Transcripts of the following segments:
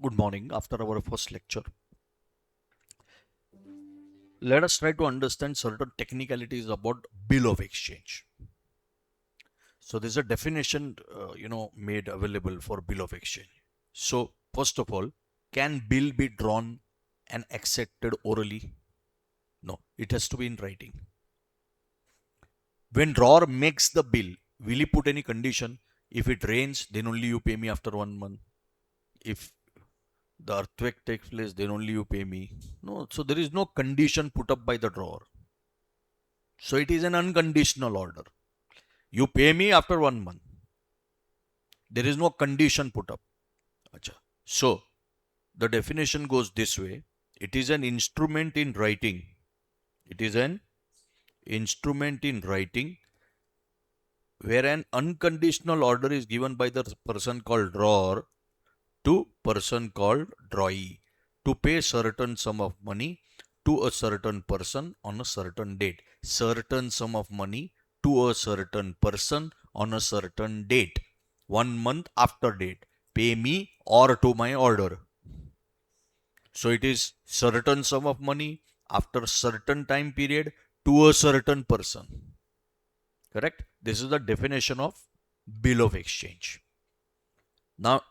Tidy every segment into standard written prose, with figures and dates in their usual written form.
Good morning. After our first lecture, let us try to understand certain technicalities about bill of exchange. So there's a definition, made available for bill of exchange. So first of all, can bill be drawn and accepted orally? No, it has to be in writing. When drawer makes the bill, will he put any condition? If it rains, then only you pay me after 1 month. If the earthquake takes place, then only you pay me. No, so there is no condition put up by the drawer. So it is an unconditional order. You pay me after 1 month. There is no condition put up. Achha. So the definition goes this way. It is an instrument in writing. It is an instrument in writing where an unconditional order is given by the person called drawer to person called drawee to pay certain sum of money to a certain person on a certain date. Certain sum of money to a certain person on a certain date. 1 month after date. Pay me or to my order. So it is certain sum of money after certain time period to a certain person. Correct? This is the definition of bill of exchange. Now,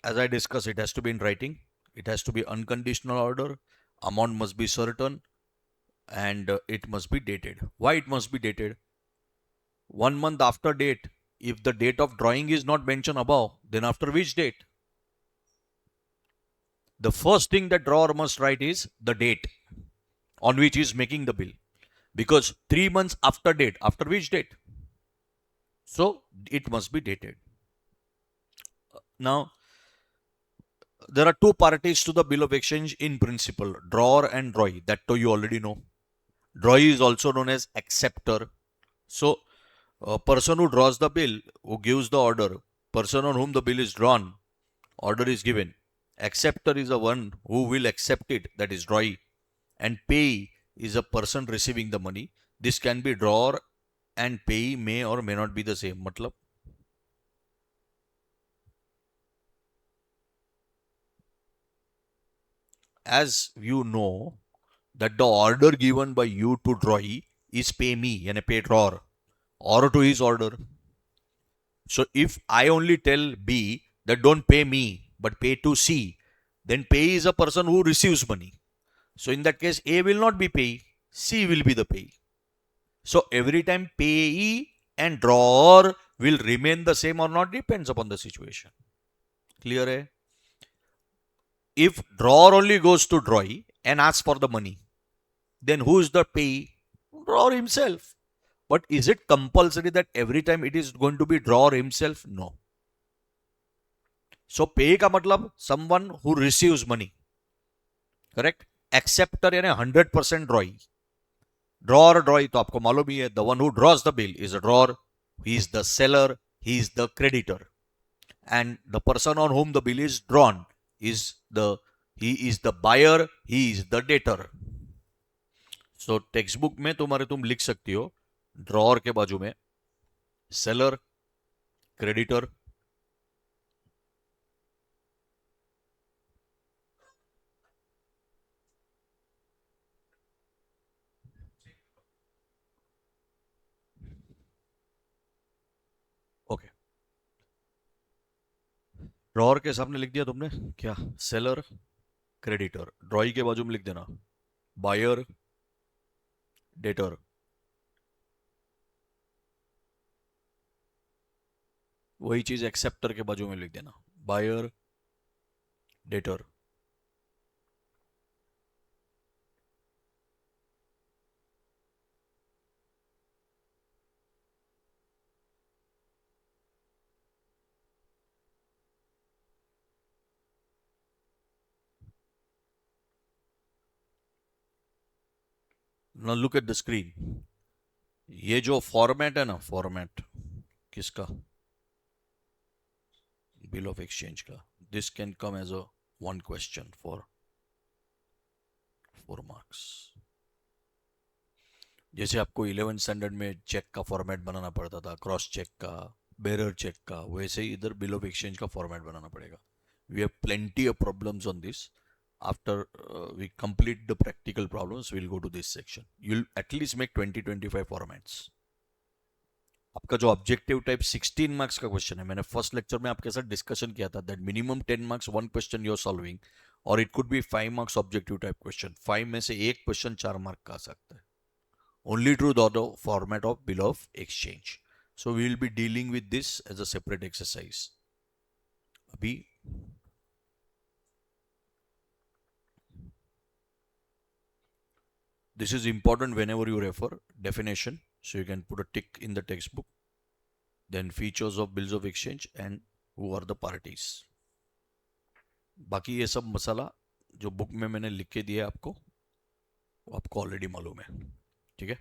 as I discussed, it has to be in writing. It has to be unconditional order. Amount must be certain and it must be dated. Why it must be dated? 1 month after date. If the date of drawing is not mentioned above, then after which date? The first thing that drawer must write is the date on which he is making the bill. Because 3 months after date, after which date? So it must be dated. Now, there are two parties to the bill of exchange in principle, drawer and drawee. That too you already know. Drawee is also known as acceptor. So, a person who draws the bill, who gives the order, person on whom the bill is drawn, order is given. Acceptor is the one who will accept it, that is drawee. And payee is a person receiving the money. This can be drawer and payee may or may not be the same. Matlab, as you know that the order given by you to drawee is pay me and a pay drawer or to his order. So if I only tell B that don't pay me but pay to C, then pay is a person who receives money. So in that case, A will not be payee, C will be the payee. So every time payee and drawer will remain the same or not depends upon the situation. Clear? Hai? If drawer only goes to drawee and asks for the money, then who is the payee? Drawer himself. But is it compulsory that every time it is going to be drawer himself? No. So pay का मतलब someone who receives money. Correct? Acceptor यानी 100% drawee. Drawer drawee तो आपको मालूम ही है. The one who draws the bill is a drawer. He is the seller. He is the creditor. And the person on whom the bill is drawn is he is the buyer. He is the debtor. So textbook में तुम लिख सकती हो drawer के बाजू में seller, creditor, okay. Drawer के सामने लिख दिया तुमने क्या? Seller, creditor. ड्रॉई के बाजू में लिख देना बायर, डेटर. वही चीज एक्सेप्टर के बाजू में लिख देना buyer, debtor. Now look at the screen. ये जो फॉर्मेट है ना, फॉर्मेट किसका? बिल ऑफ एक्सचेंज का. This can come as a one question for 4 marks. जैसे आपको 11th स्टैंडर्ड में चेक का फॉर्मेट बनाना पड़ता था, क्रॉस चेक का, बेरर चेक का, वैसे ही इधर बिल ऑफ एक्सचेंज का फॉर्मेट बनाना पड़ेगा. We have plenty of problems on this. After we complete the practical problems, we'll go to this section. You'll at least make 20-25 formats. आपका जो objective type 16 marks का question है, मैंने first lecture में आपके साथ डिस्कशन किया था that minimum 10 marks one question you are solving, और it could be 5 marks objective type question. 5 में से एक क्वेश्चन 4 मार्क का आ सकता है. Only through the format of bill of exchange. So we will be dealing with this as a separate exercise. अभी this is important whenever you refer definition, so you can put a tick in the textbook. Then features of bills of exchange and who are the parties. बाकी ये सब मसाला जो book में मैंने लिख के दिया आपको, वो आपको ऑलरेडी मालूम है. ठीक है.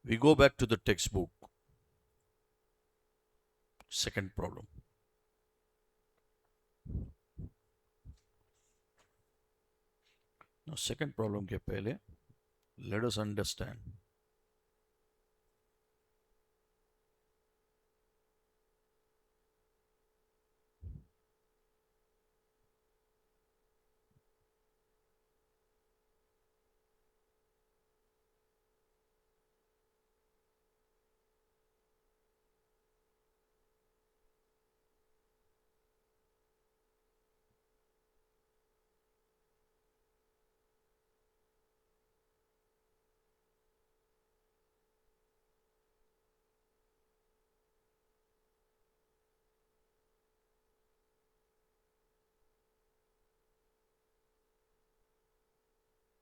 We go back to the textbook. Second problem. Now second problem के पहले let us understand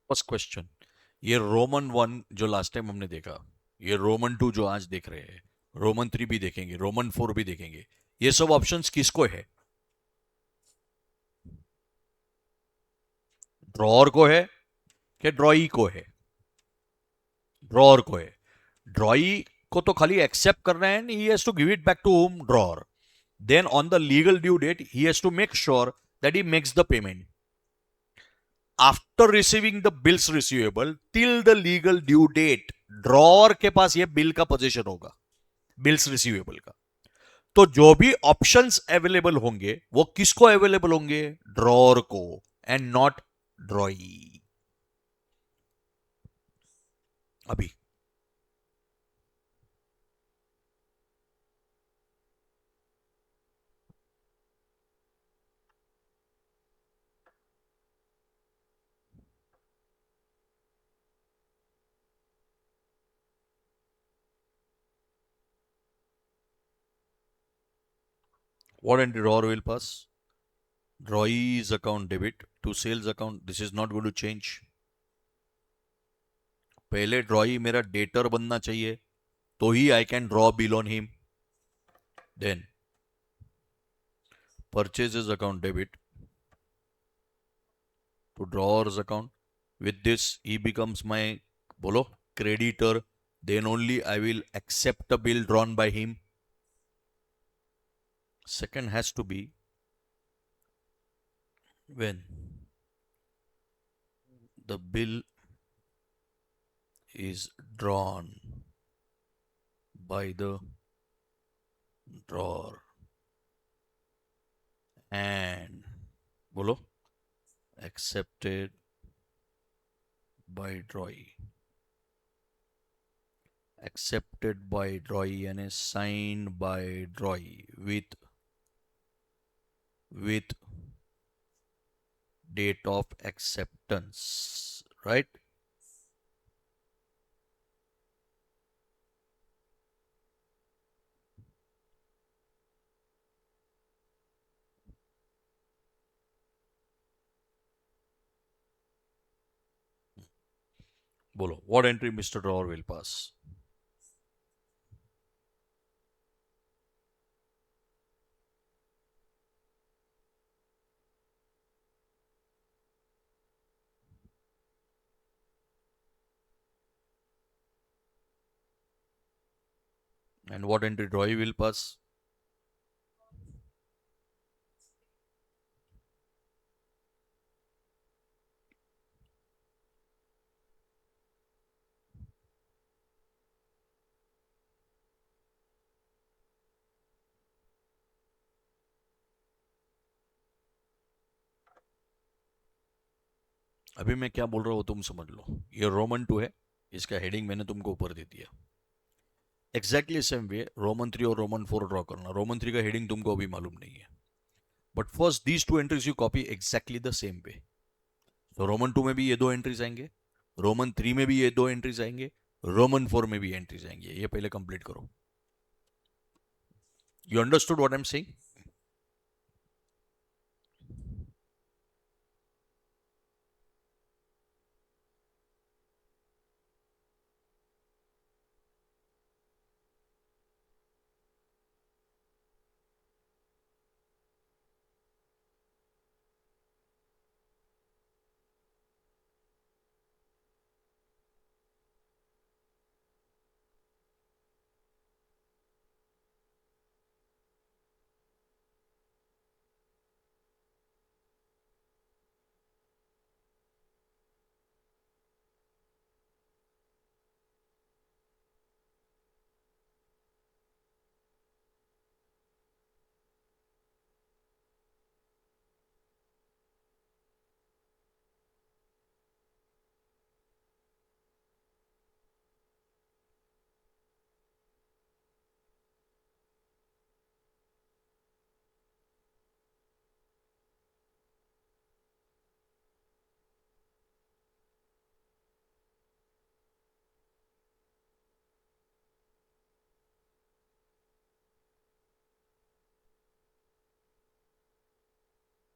first question. ये रोमन 1 जो लास्ट टाइम हमने देखा, ये रोमन 2 जो आज देख रहे हैं, रोमन 3 भी देखेंगे, रोमन 4 भी देखेंगे. ये सब ऑप्शंस किसको है? ड्रॉअर को है कि ड्रॉई को है? ड्रॉअर को है. ड्रॉई को तो खाली एक्सेप्ट करना है, he has to give it back to whom? Drawer. Then on the legal due date he has to make sure that he makes the payment. After receiving the bills receivable till the legal due date, drawer के पास ये bill का position होगा, bills receivable का. तो जो भी options available होंगे वो किसको अवेलेबल होंगे? ड्रॉअर को, एंड नॉट ड्रॉई. अभी what entry drawer will pass? Draw's account debit to sales account. This is not going to change. पहले ड्रॉई मेरा डेटर बनना चाहिए तो ही I can draw bill on him. Then purchases account debit to drawer's account. With this he becomes my bolo creditor. Then only I will accept a bill drawn by him. Second has to be when the bill is drawn by the drawer and bolo accepted by drawee. Accepted by drawee and is signed by drawee with date of acceptance, right? Bolo, what entry Mr. Drawer will pass? And what entry Drawee will pass? अभी मैं क्या बोल रहा हूँ तुम समझ लो. ये Roman 2 है, इसका हेडिंग मैंने तुमको ऊपर दे दिया. एग्जैक्टली सेम वे रोमन 3 और रोमन 4 ड्रॉ करना. रोमन 3 का हेडिंग तुमको अभी मालूम नहीं है, but first these two entries you copy exactly the same way. तो रोमन 2 में भी ये दो एंट्रीज आएंगे, रोमन 3 में भी ये दो एंट्रीज आएंगे, रोमन 4 में भी एंट्रीज आएंगे. ये पहले कंप्लीट करो. You understood what I am saying?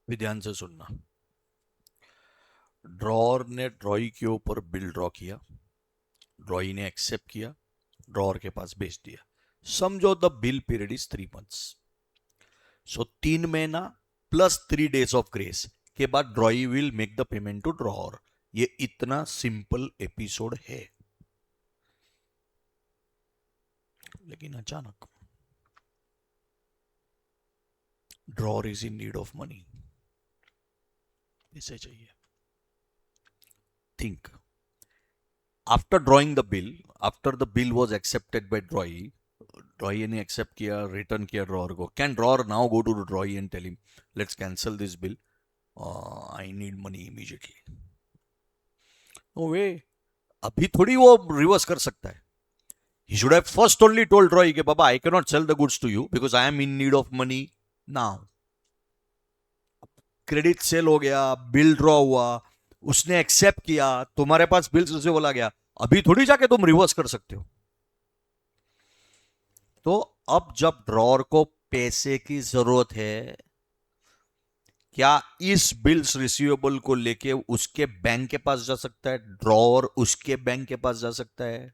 भी ध्यान से सुनना. ड्रॉर ने ड्रॉई के ऊपर बिल ड्रॉ किया, ड्रॉई ने एक्सेप्ट किया, ड्रॉर के पास भेज दिया. समझो the bill period is 3 months. So 3 महीना प्लस 3 days ऑफ ग्रेस के बाद drawee will make the payment to drawer. ये इतना सिंपल एपिसोड है. लेकिन अचानक drawer is in need of money, पैसे चाहिए. Think, after drawing the bill, after the bill was accepted by drawee, drawee ने एक्सेप्ट किया, रिटर्न किया ड्रॉर को. Can drawer now go to drawee and tell him let's cancel this bill, I need money immediately? No way. अभी थोड़ी वो reverse कर सकता है. He should have first only told Roy कि बाबा I cannot sell the goods to you because I am in need of money now. Credit sale हो गया, bill draw हुआ, उसने एक्सेप्ट किया, तुम्हारे पास बिल्स रिसीवेबल आ गया. अभी थोड़ी जाके तुम रिवर्स कर सकते हो. तो अब जब ड्रॉर को पैसे की जरूरत है, क्या इस बिल्स रिसीवेबल को लेके उसके बैंक के पास जा सकता है? ड्रॉर उसके बैंक के पास जा सकता है.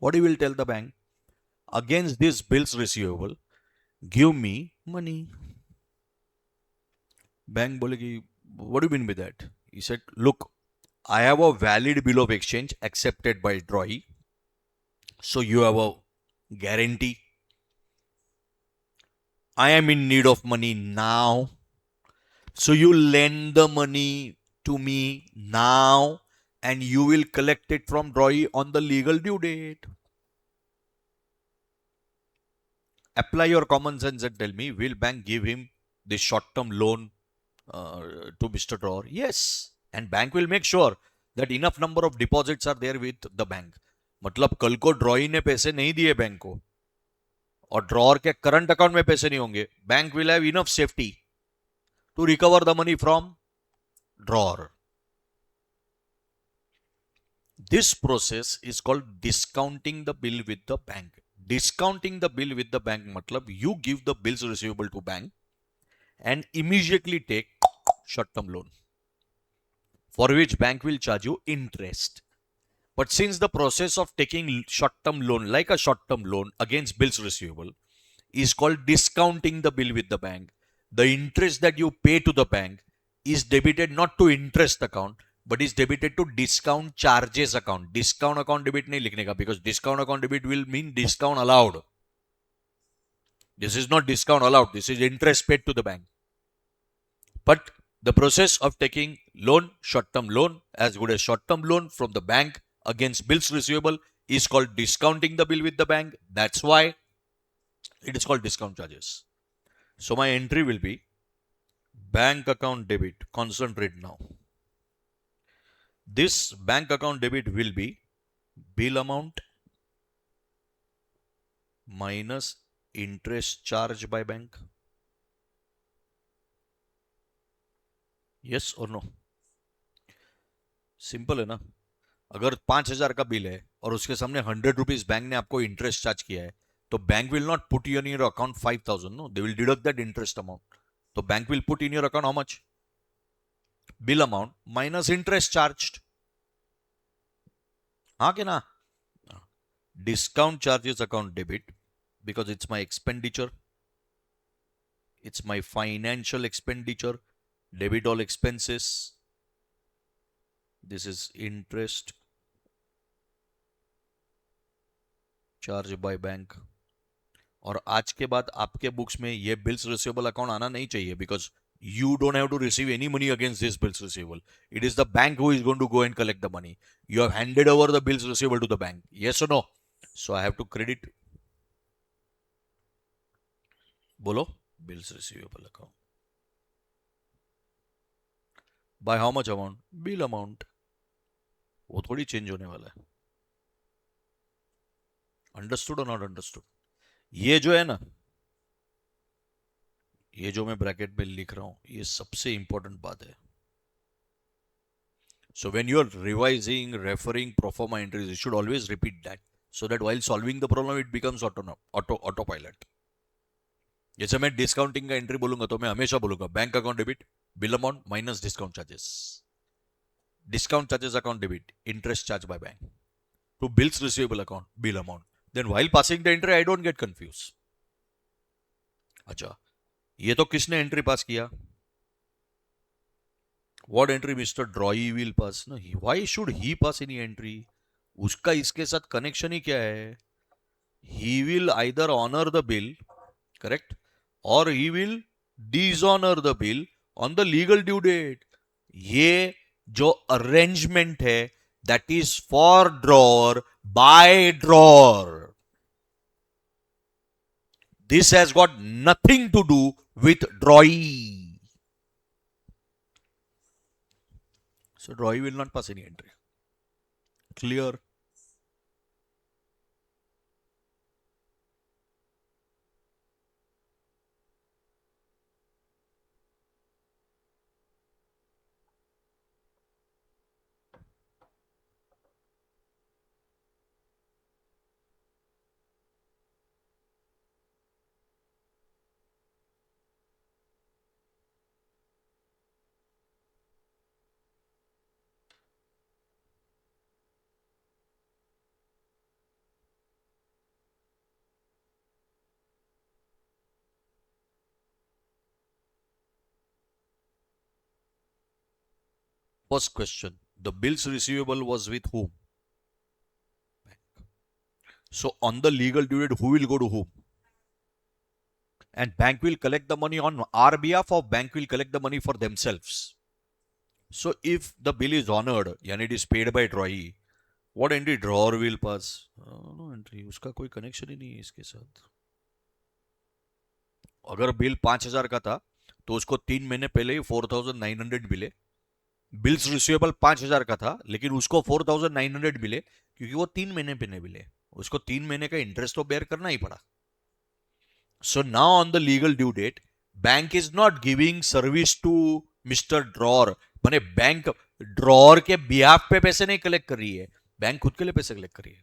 What he will tell the bank? Against this bills receivable, give me money. Bank बोलेगी, what do you mean by that? He said, look, I have a valid bill of exchange accepted by Droy. So you have a guarantee. I am in need of money now. So you lend the money to me now and you will collect it from Droy on the legal due date. Apply your common sense and tell me, will bank give him this short-term loan to Mr. Drawer? Yes. And bank will make sure that enough number of deposits are there with the bank. मतलब कल को ड्रॉई ने पैसे नहीं दिए bank को और drawer के करंट अकाउंट में पैसे नहीं होंगे, bank will have enough safety to recover the money from drawer. This process is called discounting the bill with the bank. Discounting the bill with the bank matlab you give the bills receivable to bank and immediately take short-term loan for which bank will charge you interest. But since the process of taking short-term loan like a short-term loan against bills receivable is called discounting the bill with the bank, the interest that you pay to the bank is debited not to interest account but is debited to discount charges account. Discount account debit नहीं लिखने का because discount account debit will mean discount allowed. This is not discount allowed. This is interest paid to the bank. But the process of taking loan, short-term loan, as good as short-term loan from the bank against bills receivable is called discounting the bill with the bank. That's why it is called discount charges. So my entry will be bank account debit. Concentrate now. This bank account debit will be bill amount minus interest charged by bank. Yes or no? Simple है ना. अगर 5,000 का bill है और उसके सामने 100 rupees bank ने आपको इंटरेस्ट चार्ज किया है, तो bank will not put in your account 5,000. No, they will deduct that interest amount. तो bank will put in your account how much? Bill amount minus interest charge. हाँ कि ना? Discount charges account debit because it's my expenditure. It's my financial expenditure. Debit all expenses. This is interest charged by bank. और आज के बाद आपके books में ये बिल्स रिसीवेबल अकाउंट आना नहीं चाहिए, because you don't have to receive any money against this bills receivable. It is the bank who is going to go and collect the money. You have handed over the bills receivable to the bank. Yes or no? So I have to credit. बोलो. Bills receivable account. By how much amount? Bill amount. वो थोड़ी change होने वाला है. Understood और not understood? ये जो है ना, ये जो मैं ब्रैकेट में लिख रहा हूं, ये सबसे इंपॉर्टेंट बात है. So when you are revising, referring pro forma entries, you should always repeat that, so that while solving the problem it becomes autopilot. जैसे मैं डिस्काउंटिंग का एंट्री बोलूंगा तो मैं हमेशा बोलूंगा bank account debit bill amount minus discount charges. Discount charges account debit, interest charged by bank. To bills receivable account, bill amount. Then while passing the entry, I don't get confused. अच्छा, ये तो किसने entry पास किया? What entry Mr. Droy will pass? No, why should he pass any entry? उसका इसके साथ connection ही क्या है? He will either honor the bill, correct, or he will dishonor the bill on the legal due date. ये जो arrangement है, that is for drawer by drawer. This has got nothing to do with drawee. So drawee will not pass any entry. Clear? First question, the bills receivable was with whom? Bank. So on the legal due date, who will go to whom? And bank will collect the money on our behalf, or bank will collect the money for themselves. So if the bill is honored, यानी it is paid by drawee, what entry drawer will pass? No entry, उसका कोई connection ही नहीं है इसके साथ. अगर bill 5,000 का था तो उसको 3 महीने पहले ही 4,900 मिले. बिल्स रिसीवेबल 5,000 का था लेकिन उसको 4,900 मिले क्योंकि वो 3 महीने पहले मिले. उसको 3 महीने का इंटरेस्ट तो बेयर करना ही पड़ा. So now on the legal due date, bank is not giving service to Mr. Drawer. माने बैंक ड्रॉर के बिहाफ पे पैसे नहीं कलेक्ट कर रही है, बैंक खुद के लिए पैसे कलेक्ट कर रही है.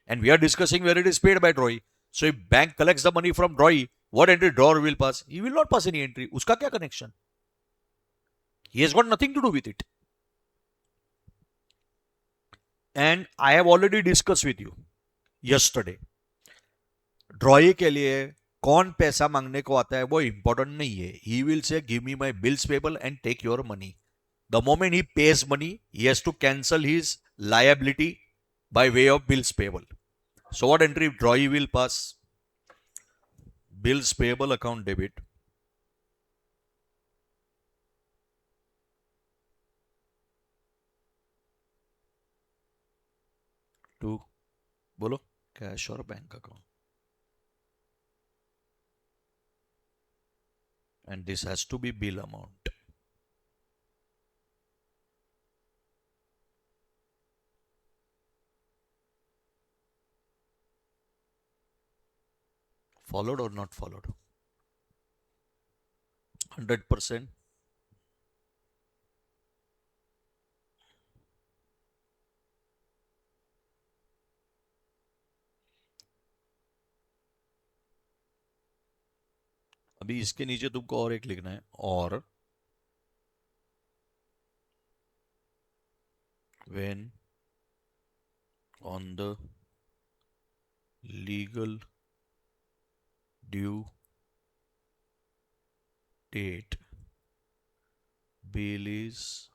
And we are discussing where it is paid by drawee. So if bank collects the money from drawee, what entry drawer will pass? He will not pass any entry. उसका क्या connection? He has got nothing to do with it. And I have already discussed with you yesterday. ड्रॉई के लिए कौन पैसा मांगने को आता है वो इंपॉर्टेंट नहीं है. He will say give me my bills payable and take your money. The moment he pays money, he has to cancel his liability by way of bills payable. So what entry drawee will pass? Bills payable account debit to बोलो cash or bank account. And this has to be bill amount. followed or not followed? 100%. अभी इसके नीचे तुमको और एक लिखना है, और when on the legal due date bill is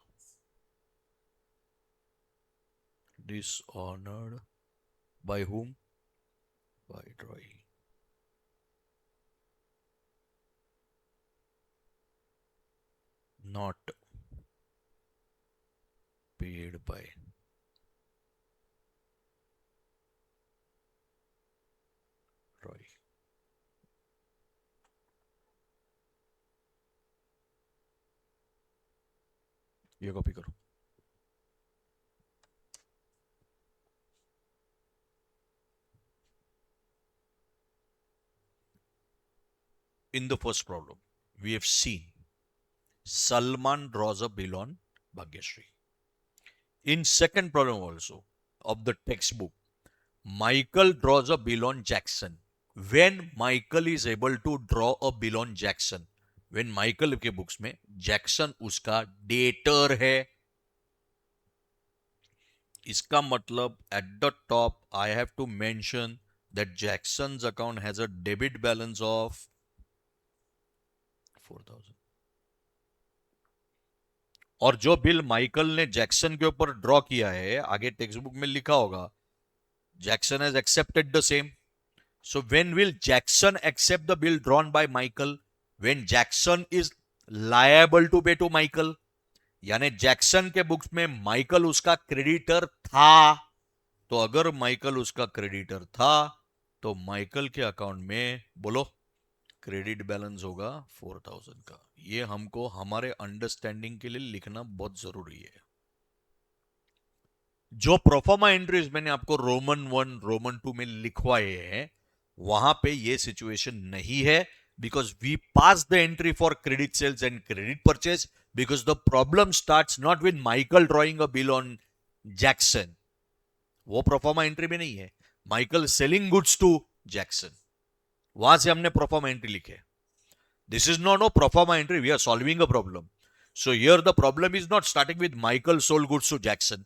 dishonored by whom? By drawing. Not paid by. Roy. ये कॉपी करो. In the first problem, we have seen Salman draws a bill on Bhagyashree. In second problem also of the textbook, Michael draws a bill on Jackson. When Michael is able to draw a bill on Jackson, when Michael के books में Jackson उसका debtor है, इसका मतलब at the top I have to mention that Jackson's account has a debit balance of 4,000. और जो bill Michael ने Jackson के ऊपर ड्रॉ किया है, आगे टेक्स्ट बुक में लिखा होगा, Jackson has accepted the same. So when will Jackson accept the bill drawn by Michael? When Jackson is liable to pay to Michael. यानी जैक्सन के बुक्स में माइकल उसका क्रेडिटर था. तो अगर माइकल उसका क्रेडिटर था तो माइकल के अकाउंट में बोलो क्रेडिट बैलेंस होगा 4,000 का. ये हमको हमारे अंडरस्टैंडिंग के लिए लिखना बहुत जरूरी है. जो प्रोफार्मा एंट्रीज मैंने आपको रोमन 1 रोमन 2 में लिखवाए हैं, वहां पे ये सिचुएशन नहीं है, because we pass the entry for credit sales and credit purchase, because the problem starts not with Michael drawing a bill on Jackson. वो प्रोफार्मा एंट्री में नहीं है. Michael selling goods to Jackson, वहां से हमने proforma entry लिखे. This is not no proforma entry, we are solving a problem. So here the problem is not starting with Michael sold goods to Jackson,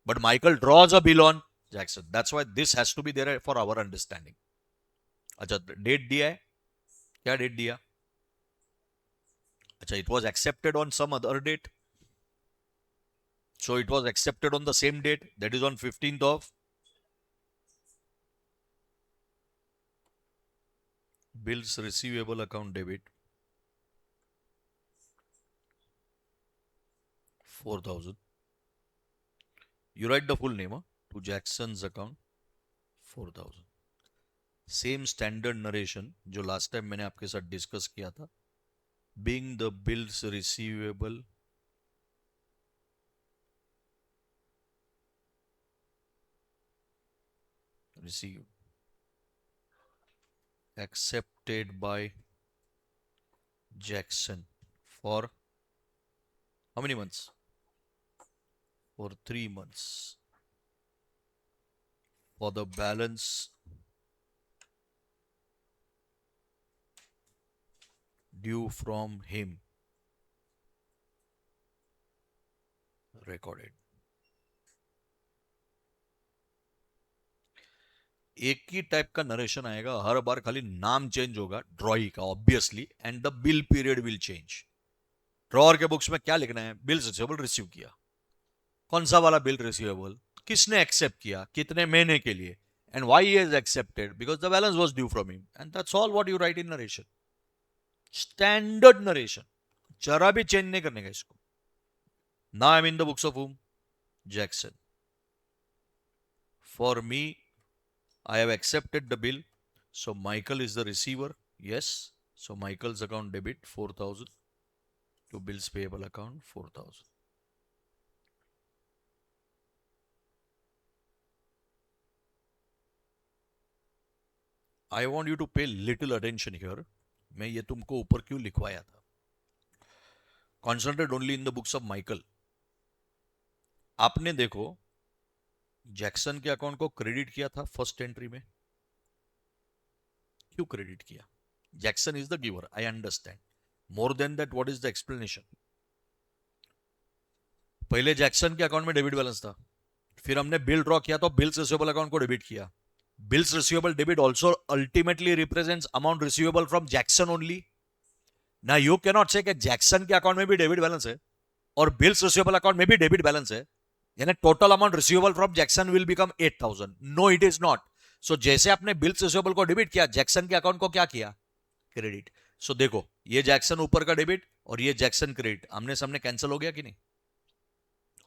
but Michael draws a bill on Jackson. That's why this has to be there for our understanding. अच्छा, date दिया है, क्या date दिया? अच्छा, it was accepted on some other date. So it was accepted on the same date, that is on 15th of bills receivable account debit 4,000. You write the full name to Jackson's account 4,000. Same standard narration जो last time मैंने आपके साथ discuss किया था. Being the bills receivable received accepted by Jackson for how many months? For 3 months. For the balance due from him recorded. एक ही type का narration आएगा हर बार, खाली नाम चेंज होगा ड्रॉई का obviously, and the bill period will change. Drawer के books में क्या लिखना है? बिल्स रिसीवेबल रिसीव किया. कौन सा वाला बिल रिसीवेबल? किसने एक्सेप्ट किया, कितने महीने के लिए, and why he has accepted, because the balance was due from him, and that's all what you right in narration. Standard narration, जरा भी चेंज नहीं करने का इसको. Now I am in the books of हुम? Jackson. For me I have accepted the bill. So Michael is the receiver. Yes. So Michael's account debit 4,000 to bills payable account 4,000. I want you to pay little attention here. मैं ये तुमको ऊपर क्यों लिखवाया था. Concentrate only in the books of Michael. आपने देखो Jackson के अकाउंट को क्रेडिट किया था फर्स्ट एंट्री में. क्यों क्रेडिट किया. Jackson is the giver, I understand. More than that what is the explanation. पहले जैक्सन के अकाउंट में डेबिट बैलेंस था, फिर हमने बिल ड्रॉ किया तो बिल्स रिसीवेबल अकाउंट को डेबिट किया. Bills receivable debit also ultimately represents amount receivable from Jackson only. ना यू कैन नॉट से कि जैक्सन के अकाउंट में भी डेबिट बैलेंस है और बिल्स रिसीवेबल अकाउंट में भी डेबिट बैलेंस है, यानी total amount receivable from Jackson will become 8,000. No it is not. So जैसे आपने बिल्स रिसीवेबल को डेबिट किया, जैक्सन के अकाउंट को क्या किया, क्रेडिट. सो देखो ये जैक्सन ऊपर का डेबिट और ये जैक्सन क्रेडिट आमने सामने कैंसिल हो गया कि नहीं.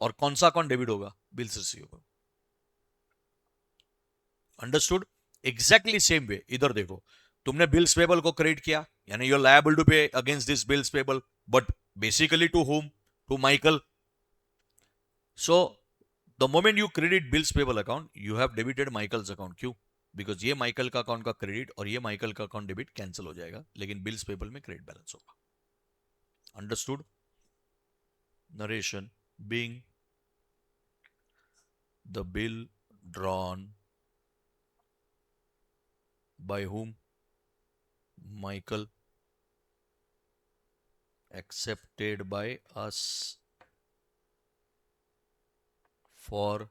और कौन सा अकाउंट डेबिट होगा, bills receivable. Understood. Exactly same way इधर देखो, तुमने बिल्स पेबल को क्रेडिट किया, यानी you are liable to pay against this bills payable, but basically to whom, to Michael. So the moment you credit bills payable account you have debited Michael's account. क्यों, because ये Michael का account का credit और ये Michael का account debit cancel हो जाएगा, लेकिन बिल्स पेबल में क्रेडिट बैलेंस होगा. Understood. Narration being the bill drawn by whom, Michael, accepted by us for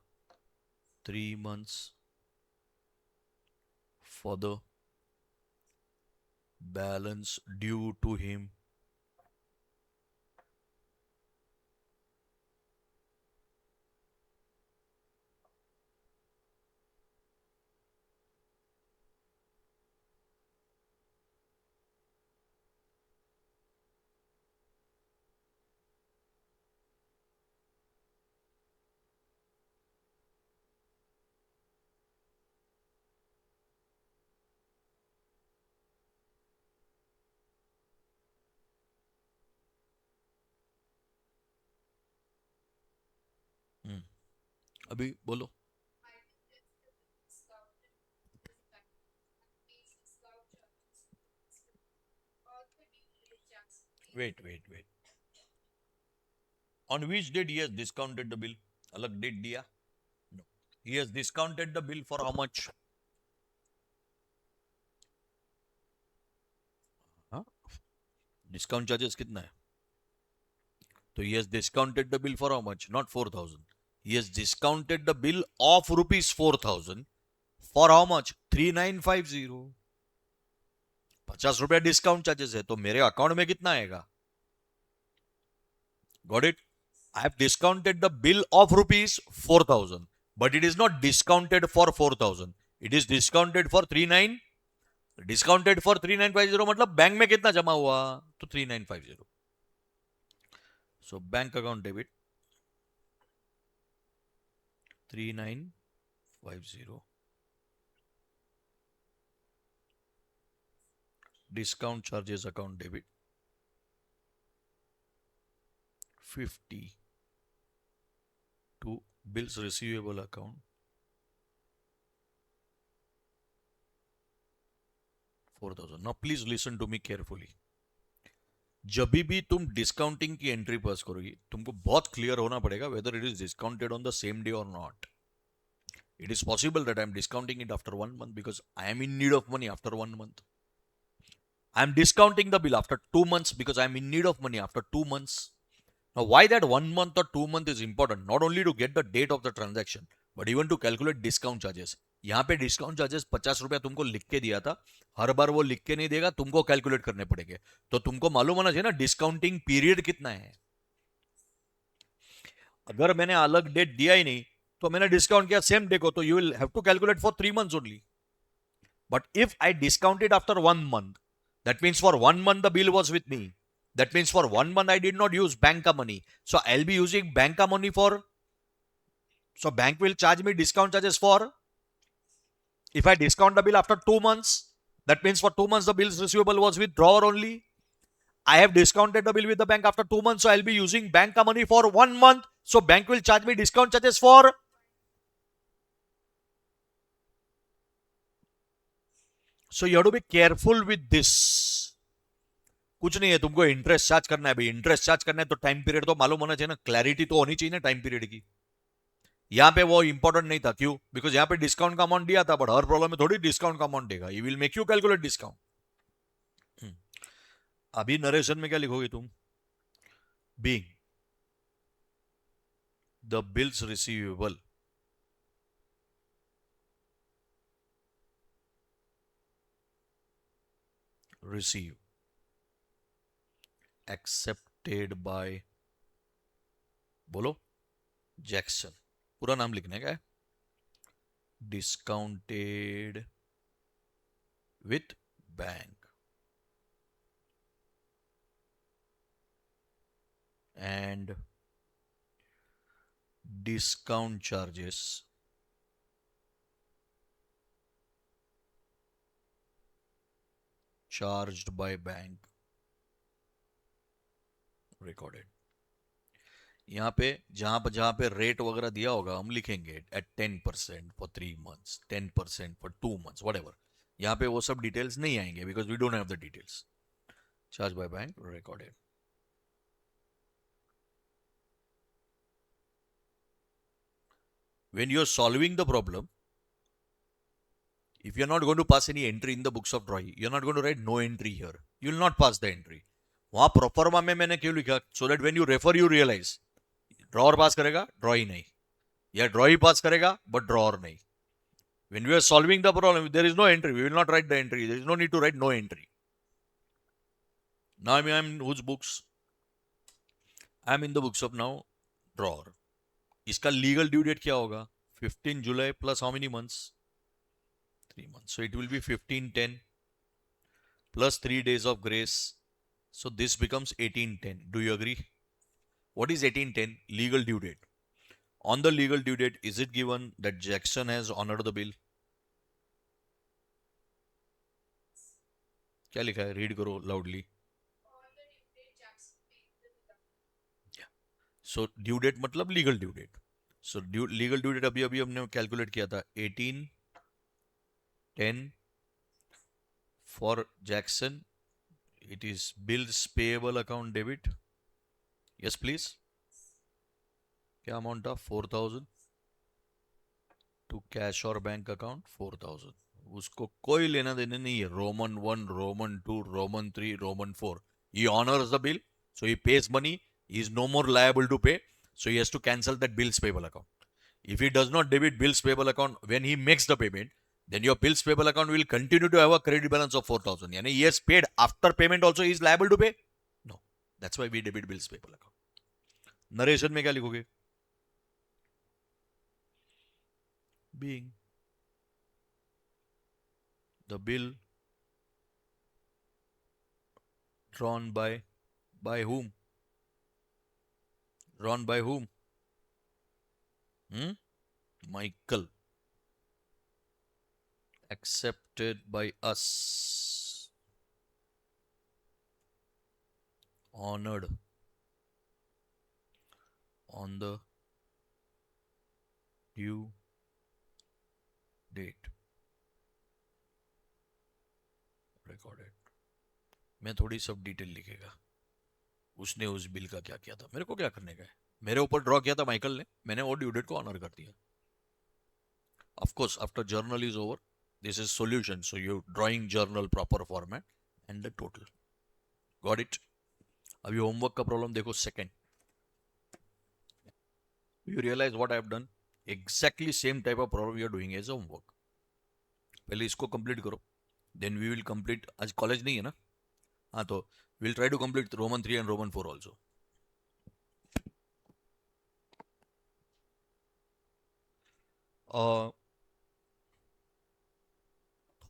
3 months for the balance due to him. अभी बोलो. Wait. On which date he has discounted the bill? अलग date दिया? No. He has discounted the bill for how much? हाँ? Discount charges कितना है? तो he has discounted the bill for how much? Not 4,000. He has discounted the bill of rupees 4,000 for how much? 3,950. 50 रुपया discount charges है, तो मेरे account में कितना आएगा? Got it? I have discounted the bill of rupees 4,000, but it is not discounted for 4,000. It is discounted for 39. Discounted for 3,950 मतलब bank में कितना जमा हुआ, तो 3,950. So bank account debit 3,950. Discount charges account debit 50 to bills receivable account 4,000. Now please listen to me carefully. जब भी तुम discounting की एंट्री पास करोगी, तुमको बहुत क्लियर होना पड़ेगा whether it is discounted on the same day और not. It is possible that I am discounting it after 1 month because I am in need of money after 1 month. I am discounting the bill after 2 months because I am in need of money after 2 months. Now, why that 1 month or 2 month is important? Not only to get the date of the transaction, but even to calculate discount charges. यहाँ पे discount charges 50 रुपया तुमको लिख के दिया था, हर बार वो लिख के नहीं देगा, तुमको कैलकुलेट करने पड़ेंगे. तो तुमको मालूम होना चाहिए ना डिस्काउंटिंग पीरियड कितना है. अगर मैंने अलग डेट दिया ही नहीं तो मैंने डिस्काउंट किया सेम डे को, तो you will have to calculate for 3 months only. But if I discounted after 1 month, that means for 1 month the bill was with me. That means for 1 month I did not use bank money. So I'll be using bank money for. So bank will charge me discount charges for. If I discount the bill after 2 months, that means for 2 months the bills receivable was with drawer only. I have discounted the bill with the bank after 2 months, so I'll be using bank money for 1 month. So bank will charge me discount charges for. So you have to be careful with this. कुछ नहीं है, तुमको interest charge करना है भाई. Interest charge करना है तो टाइम पीरियड तो मालूम होना चाहिए ना. क्लैरिटी तो होनी चाहिए ना टाइम पीरियड की. यहां पे वो इंपॉर्टेंट नहीं था. क्यों? बिकॉज यहां पे डिस्काउंट का अमाउंट दिया था, बट हर प्रॉब्लम में थोड़ी डिस्काउंट का अमाउंट देगा. He will make you calculate discount. अभी नरेशन में क्या लिखोगे तुम? Being the bills receivable receive accepted by, बोलो, जैक्सन. पूरा नाम लिखने का है. Discounted with bank and discount charges charged by bank recorded. यहाँ पे जहां पे रेट वगैरह दिया होगा हम लिखेंगे at 10% for 3 months, 10% for 2 months, whatever. यहाँ पे वो सब डिटेल्स नहीं आएंगे because we don't have the details. Charge by bank recorded. When you are solving the problem, if you are not going to pass any entry in the books of drawing, you are not going to write no entry here. You will not pass the entry. वहां proforma में मैंने क्यों लिखा? So that when you refer you realize drawer pass करेगा, draw ही नहीं, या draw ही पास करेगा बट ड्रॉअर नहीं. When we are solving the problem, there is no entry. We will not write the entry. There is no need to write no entry. Now I am in whose books? I am in the books of now drawer. इसका legal due date क्या होगा? 15 July plus how many months? 3 months. So it will be 15/10 plus 3 days of grace. So this becomes 18/10. Do you agree? What is 18/10? Legal due date. On the legal due date, is it given that Jackson has honored the bill? क्या लिखा है? Read करो loudly. So due date मतलब legal due date. So legal due date अभी अभी हमने calculate किया था 18/10 for Jackson. It is bills payable account debit. Yes please. क्या अमाउंट था? 4,000 टू कैश और बैंक अकाउंट 4,000. उसको कोई लेना देना नहीं है. Roman 1, Roman 2, Roman 3, Roman 4. He honours the bill, so he pays money. He is no more liable to pay, so he has to cancel that bills payable account. If he does not debit bills payable account when he makes the payment, then your bills payable account will continue to have a credit balance of 4,000. Yani he has paid after payment also he is liable to pay? No. That's why we debit bills payable account. Narration में क्या लिखोगे? Being the bill drawn by whom? Drawn by whom? Michael. Accepted by us. Honored on the due date. Recorded. मैं थोड़ी सब detail लिखेगा. उसने उस bill का क्या किया था, मेरे को क्या करने का है? मेरे ऊपर ड्रॉ किया था माइकल ने, मैंने वो ड्यू डेट को ऑनर कर दिया. Of course, after journal is over, this is solution. So you drawing journal proper format and the total. Got it? अभी होमवर्क का प्रॉब्लम देखो. Second, you realize what I have done? Exactly same type of problem you are doing as homework. पहले इसको complete करो, then we will complete. आज college नहीं है ना? हाँ, तो we'll try to complete Roman 3 and Roman 4 also.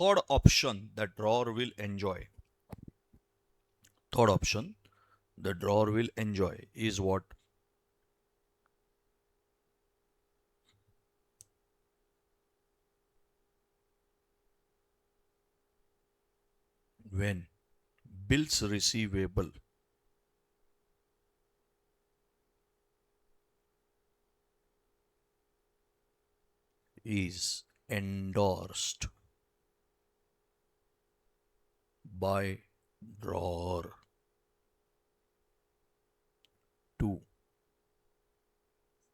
Third option that drawer will enjoy. Third option the drawer will enjoy is what? When bills receivable is endorsed by drawer. 2.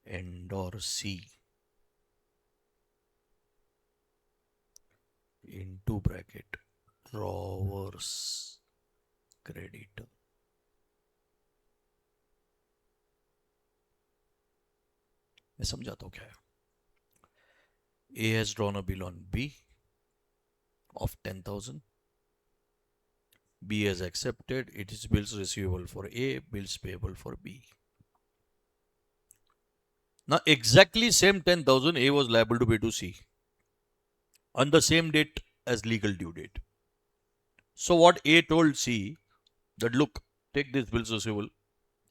Endorse into bracket drawers creditor. मैं समझाता हूँ क्या है. A has drawn a bill on B of 10,000. B has accepted. It is bills receivable for A, bills payable for B. Now exactly same 10,000 A was liable to pay to C on the same date as legal due date. So what A told C that look, take this bills receivable,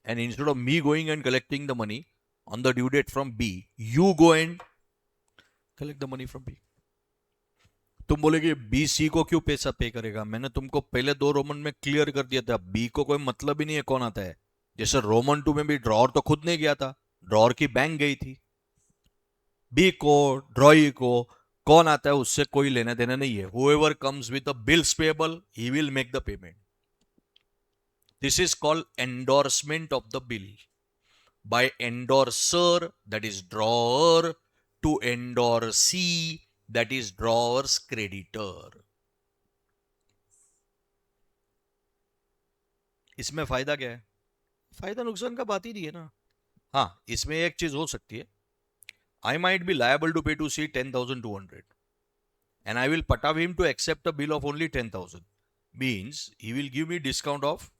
and instead of me going and collecting the money on the due date from B, you go and collect the money from B. तुम बोलेगे B C को क्यों पैसा पे करेगा. मैंने तुमको पहले 2 Roman में क्लियर कर दिया था. बी को कोई मतलब ही नहीं है कौन आता है. जैसे रोमन 2 में भी ड्रॉर तो खुद नहीं गया था, ड्रॉर की बैंक गई थी. बी को ड्रॉई को कौन आता है उससे कोई लेना देना नहीं है. whoever comes with the bills payable, he will make the payment. This is called endorsement of the bill by endorser, that is drawer, to endorsee, that is drawer's creditor. इसमें फायदा क्या है. फायदा नुकसान का बात ही नहीं है ना. हाँ, इसमें एक चीज हो सकती है. I might be liable to pay to C 10,200 and I will patav him to accept a bill of only 10,000. Means he will give me discount of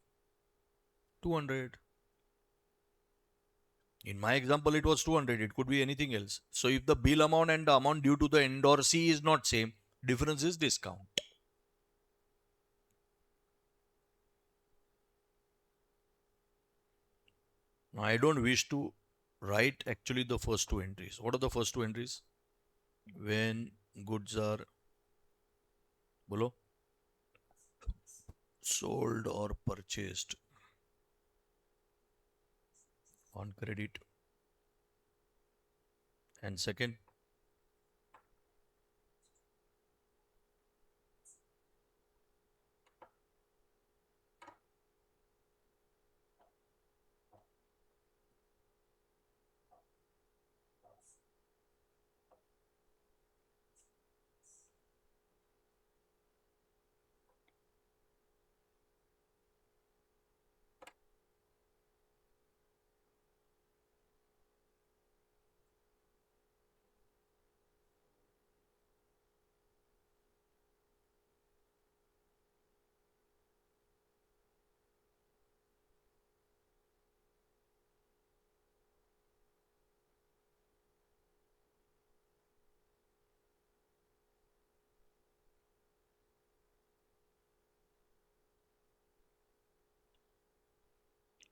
200. In my example, it was 200. It could be anything else. So if the bill amount and the amount due to the endorsee is not same, difference is discount. Now I don't wish to write actually the first 2 entries. What are the first 2 entries? When goods are bolo, sold or purchased on credit, and second,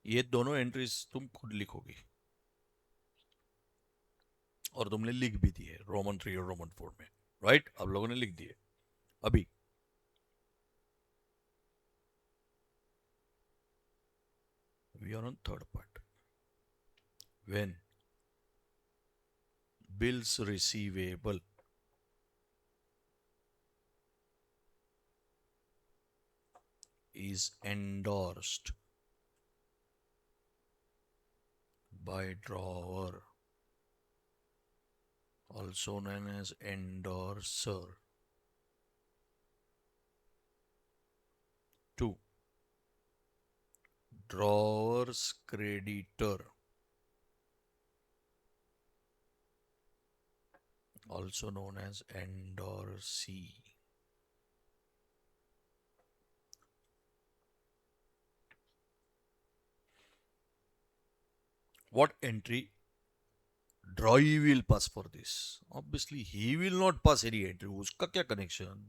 ये दोनों entries तुम खुद लिखोगी और तुमने लिख भी दी है Roman 3 और रोमन 4 में. राइट, आप लोगों ने लिख दिए. अभी we are on third part. When bills receivable is endorsed by drawer, also known as endorser. 2. Drawer's creditor, also known as endorsee. What entry drawee will pass for this? Obviously, he will not pass any entry. उसका क्या connection?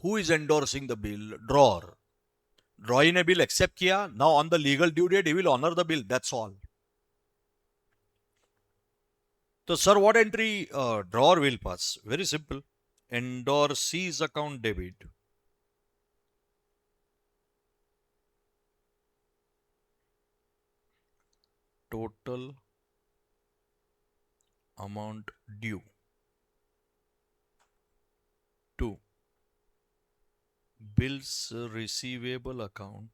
Who is endorsing the bill? Drawer. Drawee ने bill accept किया. Now on the legal due date, he will honor the bill. That's all. So, sir, what entry drawer will pass? Very simple. Endorsee's account debit. Total amount due to bills receivable account,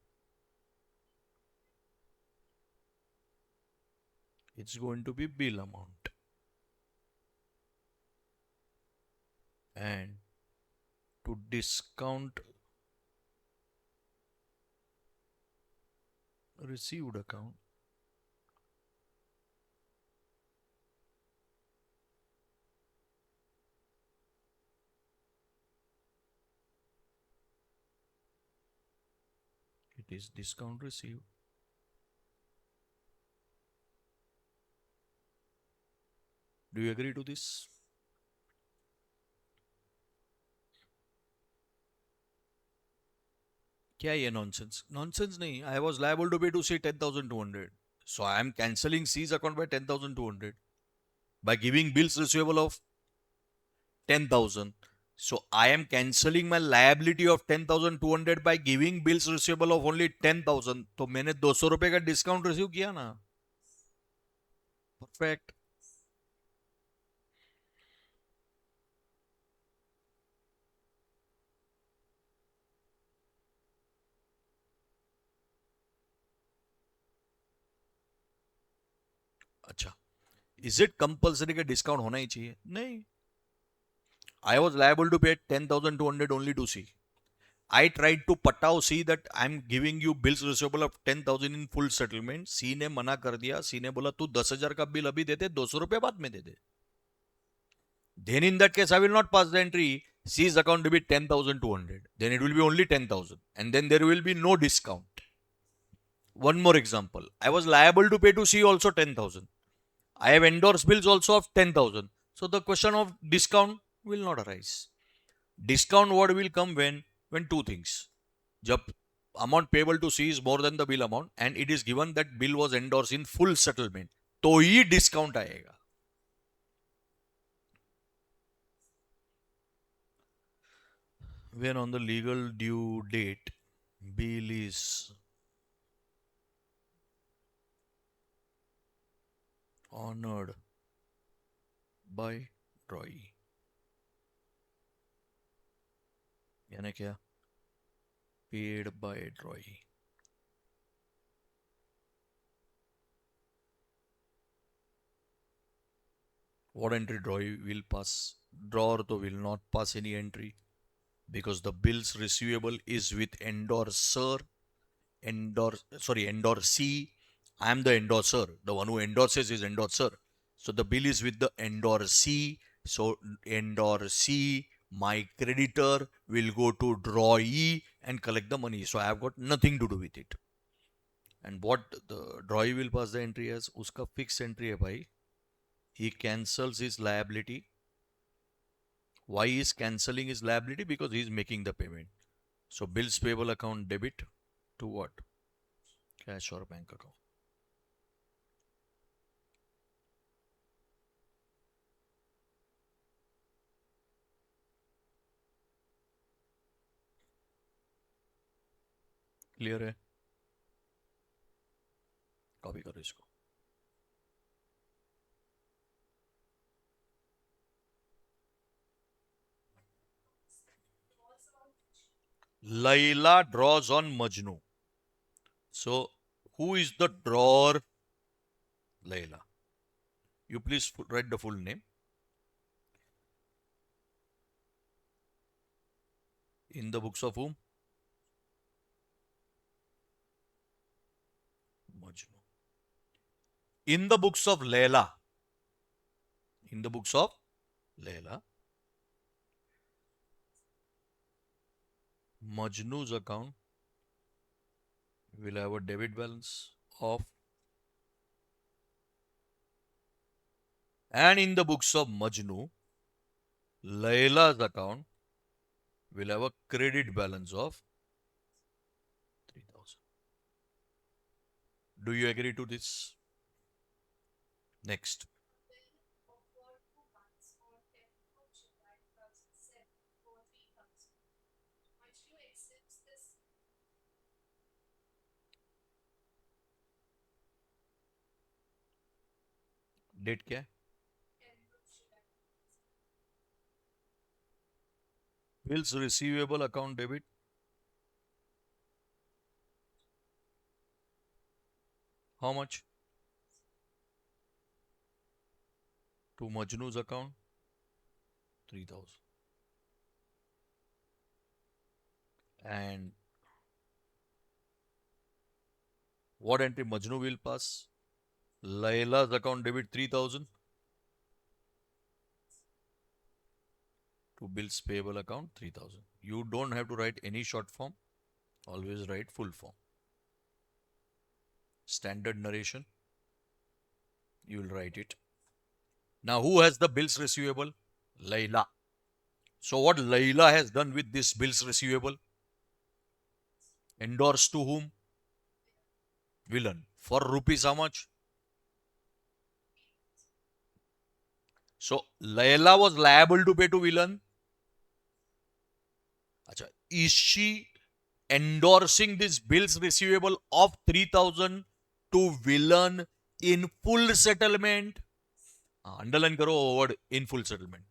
it's going to be bill amount. And to discount received account, it is discount received. Do you agree to this? क्या ये nonsense? Nonsense नहीं. I was liable to pay to C 10,200. So I am cancelling C's account by 10,200 by giving bills receivable of 10,000. So I am cancelling my liability of 10,200 by giving bills receivable of only 10,000. तो मैंने 200 रुपए का discount receive किया ना. Perfect. अच्छा, is it compulsory का discount होना ही चाहिए? नहीं. I was liable to pay 10,200 only to C. I tried to पटाओ C that I'm giving you bills receivable of 10,000 in full settlement. C ने मना कर दिया. C ने बोला तू 10,000 का बिल अभी दे दे, 200 रुपए बाद में दे दे. Then in that case I will not pass the entry C's account to be 10,200. Then it will be only 10,000 and then there will be no discount. One more example. I was liable to pay to C also 10,000. I have endorsed bills also of 10,000. So the question of discount will not arise. Discount what will come when two things. जब amount payable to C is more than the bill amount and it is given that bill was endorsed in full settlement, तो ही discount आएगा. When on the legal due date bill is honored by Roy. यानी क्या? Paid by Roy. What entry Roy will pass? Drawer to will not pass any entry because the bills receivable is with endorser. Endorsee. I am the endorser. The one who endorses is endorser. So the bill is with the endorsee. So endorsee, my creditor, will go to drawee and collect the money. So I have got nothing to do with it. And what the drawee will pass the entry as? Uska fixed entry hai bhai. He cancels his liability. Why is cancelling his liability? Because he is making the payment. So bills payable account debit to what? Cash or bank account. Clear है? Copy करो इसको. Layla draws on Majnu. So, who is the drawer? Layla. You please write the full name. In the books of whom? Majnu. In the books of Layla. In the books of Layla. Majnu's account will have a debit balance of, and in the books of Majnu, Layla's account will have a credit balance of 3,000. Do you agree to this? Next. Date क्या है? Bills receivable account debit How much? To Majnu's account, 3,000. And what entry Majnu will pass? Layla's account debit 3,000 to bills payable account 3,000. You don't have to write any short form. Always write full form. Standard narration. You will write it. Now, who has the bills receivable? Layla. So, what Layla has done with this bills receivable? Endorsed to whom? Villain. For rupees how much? So, Layla was liable to pay to villain. Achha, is she endorsing this bills receivable of 3,000 to villain in full settlement? Underline karo word in full settlement.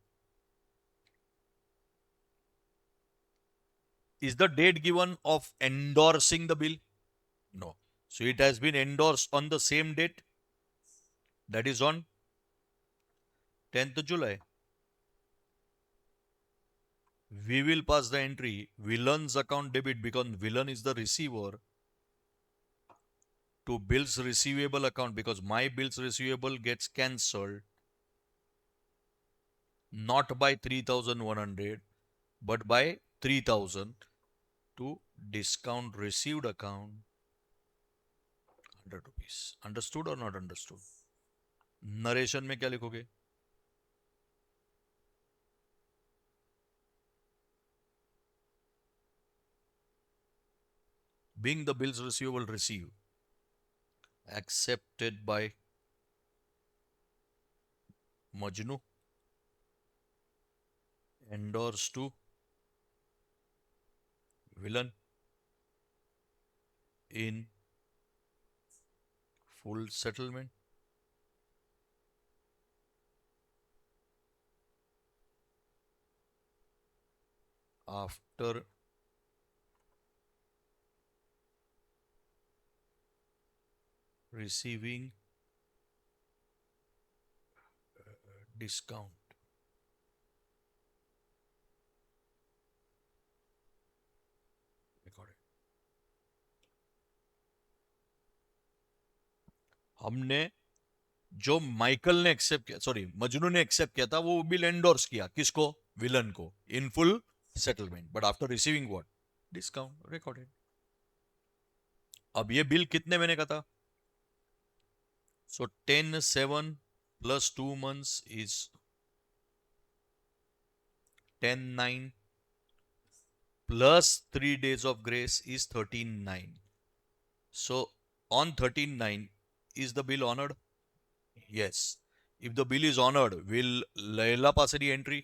Is the date given of endorsing the bill? No. So it has been endorsed on the same date. That is on 10th July. We will pass the entry villain's account debit because villain is the receiver to bills receivable account because my bills receivable gets cancelled not by 3,100 but by 3,000 to discount received account 100 rupees. Understood or not understood? Narration में क्या लिखोगे? Being the bills receivable received, accepted by Majnu, endorsed to villain in full settlement. After receiving discount. Recorded. हमने जो Michael ने accept किया, sorry Majnu ने accept किया था, वो बिल एंडोर्स किया किसको? विलन को in full settlement, but after receiving what? Discount. Recorded. अब ये बिल कितने महीने का था? सो 10/7 plus 2 months is 10/9 plus 3 days of grace is 13/9. So on 13/9 is the bill honored? Yes. If the bill is honored, will Layla pass any entry?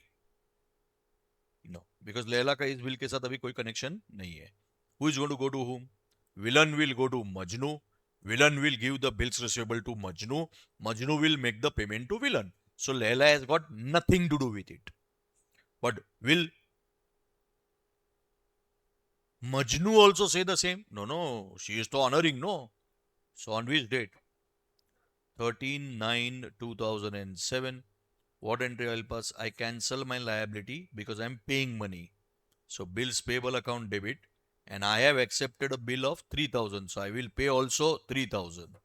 No, because Layla का इस bill के साथ अभी कोई connection नहीं है. Who is going to go to whom? Villain will go to Majnu. Villain will give the bills receivable to Majnu. Majnu will make the payment to villain. So Layla has got nothing to do with it. But will Majnu also say the same? No. She is to honoring, no. So on which date? 13/9/2007. What entry I'll pass? I cancel my liability because I'm paying money. So bills payable account debit. And I have accepted a bill of 3,000. So I will pay also 3,000.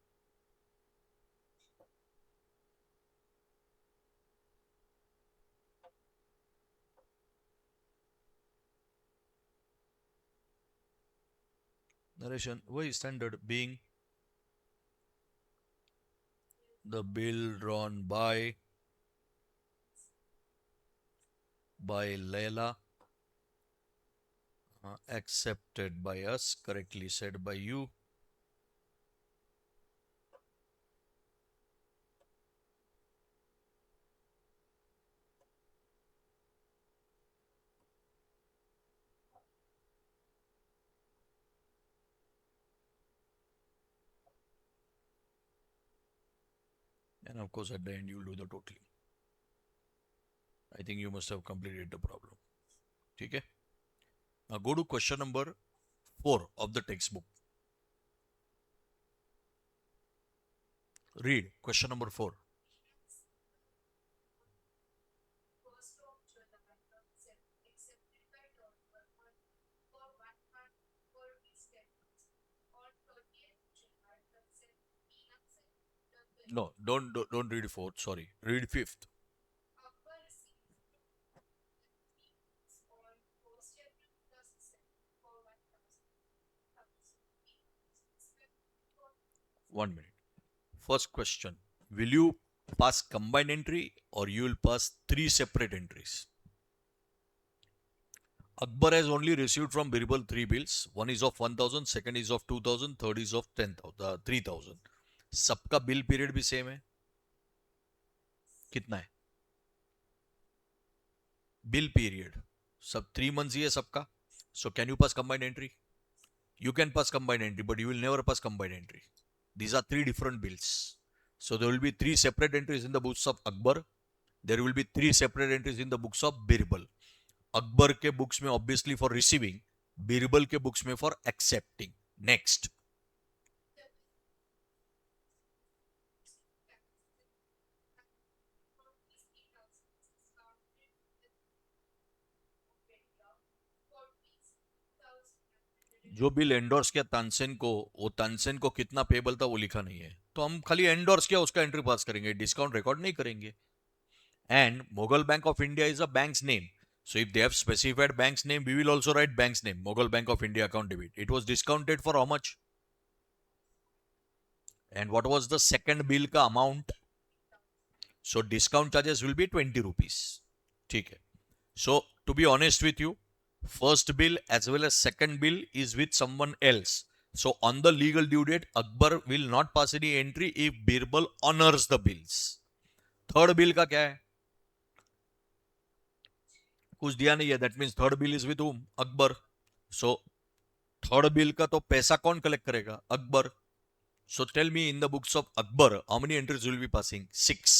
Narration. Why standard? Being the bill drawn by Layla, accepted by us, correctly said by you. And of course, at the end, you'll do the totaling. I think you must have completed the problem. Okay? Now go to question number 4 of the textbook. Read question number 4. No, don't read fourth. Sorry, read fifth. One minute. First question: will you pass combined entry or you will pass three separate entries? Akbar has only received from Birbal three bills. One is of 1,000, second is of 2,000, third is of 10,000, 3,000. सबका bill period भी same है. कितना है bill period? सब 3 months ही है सबका. So can you pass combined entry? You can pass combined entry, but you will never pass combined entry. These are three different bills. So there will be three separate entries in the books of Akbar. There will be three separate entries in the books of Birbal. Akbar के books में obviously for receiving, Birbal के books में for accepting. Next. जो bill endorse किया तानसेन को, वो तानसेन को कितना पेबल था वो लिखा नहीं है, तो हम खाली एंडोर्स किया उसका एंट्री पास करेंगे, डिस्काउंट रिकॉर्ड नहीं करेंगे. And Mughal Bank of India is a bank's name. So if they have specified bank's name, we will also write bank's name, Mughal Bank of India account debit. It was discounted for how much? And what was the second bill का amount? So discount charges will be 20 rupees. ठीक है. So to be honest with you, first bill as well as second bill is with someone else. So on the legal due date, Akbar will not pass any entry if Birbal honors the bills. Third bill का क्या है? कुछ दिया नहीं है. That means third bill is with whom? Akbar. So third bill का तो पैसा कौन कलेक्ट करेगा? Akbar. So tell me in the books of Akbar, how many entries will be passing? 6.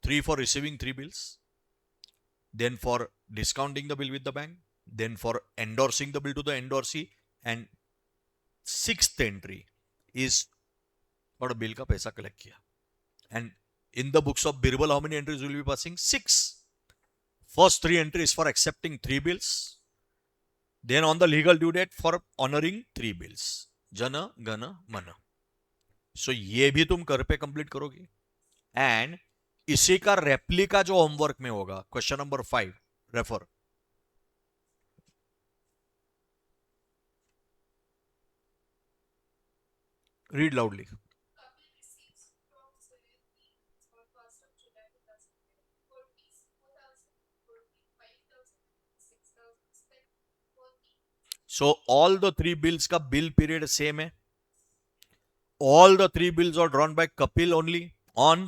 3 for receiving 3 bills. Then for discounting the bill with the bank. Then for endorsing the bill to the endorsee. And 6th entry is for bill का पैसा collect किया. And in the books of Birbal, how many entries will be passing? 6. First 3 entries for accepting 3 bills. Then on the legal due date for honoring 3 bills. Jana Gana Mana. So ये भी तुम घर पे complete करोगे. And इसी का replica जो homework में होगा, question number 5, refer. Read loudly. So all the 3 bills का bill period same है. All the 3 bills are drawn by Kapil only on.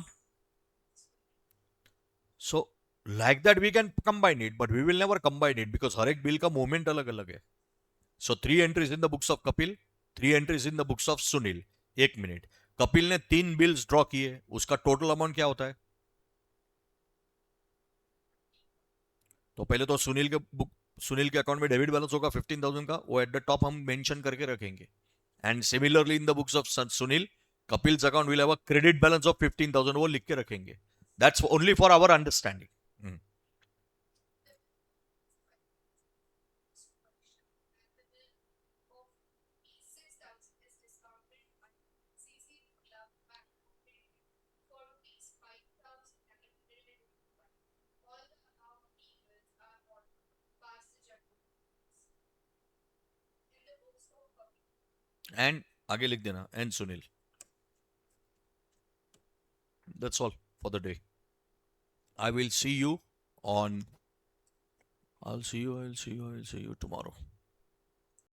So like that we can combine it, but we will never combine it because हर एक bill का moment अलग अलग है. So 3 entries in the books of Kapil, 3 entries in the books of Sunil. एक minute. Kapil ने 3 bills draw किए, उसका total amount क्या होता है? तो पहले तो सुनील के अकाउंट में डेबिट बैलेंस होगा 15,000 का, वो एट द टॉप हम मेंशन करके रखेंगे. And similarly in the books of Sunil, Kapil's account will have a credit balance of 15,000, वो लिख के रखेंगे. That's only for our understanding. And आगे लिख देना and Sunil. That's all for the day. I will see you on. I'll see you tomorrow.